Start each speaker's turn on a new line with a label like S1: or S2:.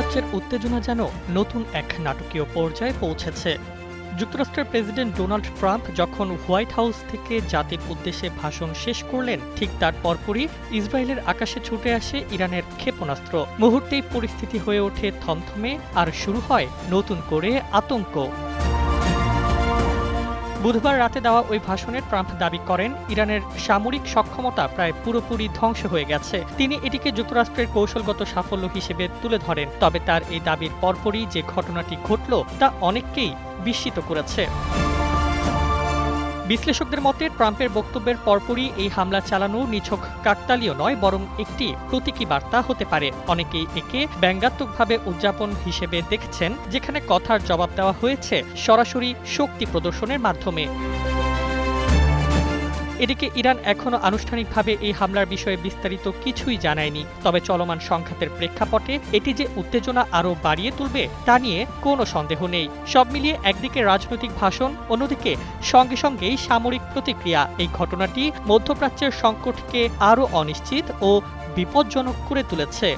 S1: মধ্যপ্রাচ্যের উত্তেজনা যেন নতুন এক নাটকীয় পর্যায়ে পৌঁছেছে। যুক্তরাষ্ট্রের প্রেসিডেন্ট ডোনাল্ড ট্রাম্প যখন হোয়াইট হাউস থেকে জাতির উদ্দেশ্যে ভাষণ শেষ করলেন, ঠিক তার পরপরই ইসরায়েলের আকাশে ছুটে আসে ইরানের ক্ষেপণাস্ত্র। মুহূর্তেই পরিস্থিতি হয়ে ওঠে থমথমে, আর শুরু হয় নতুন করে আতঙ্ক। বুধবার রাতে দেওয়া ওই ভাষণে ট্রাম্প দাবি করেন, ইরানের সামরিক সক্ষমতা প্রায় পুরোপুরি ধ্বংস হয়ে গেছে। তিনি এটিকে যুক্তরাষ্ট্রের কৌশলগত সাফল্য হিসেবে তুলে ধরেন। তবে তার এই দাবির পরপরই যে ঘটনাটি ঘটল তা অনেককেই বিস্মিত করেছে। বিশ্লেষকদের মতে, ট্রাম্পের বক্তব্যের পরপরই এই হামলা চালানো নিছক কাকতালীয় নয়, বরং একটি প্রতীকী বার্তা হতে পারে। অনেকেই একে ব্যঙ্গাত্মকভাবে উদযাপন হিসেবে দেখছেন, যেখানে কথার জবাব দেওয়া হয়েছে সরাসরি শক্তি প্রদর্শনের মাধ্যমে। এদিকে ইরান এখনও আনুষ্ঠানিকভাবে এই হামলার বিষয়ে বিস্তারিত কিছুই জানায়নি। তবে চলমান সংঘাতের প্রেক্ষাপটে এটি যে উত্তেজনা আরও বাড়িয়ে তুলবে তা নিয়ে কোনো সন্দেহ নেই। সব মিলিয়ে একদিকে রাজনৈতিক ভাষণ, অন্যদিকে সঙ্গে সঙ্গেই সামরিক প্রতিক্রিয়া। এই ঘটনাটি মধ্যপ্রাচ্যের সংকটকে আরও অনিশ্চিত ও বিপজ্জনক করে তুলেছে।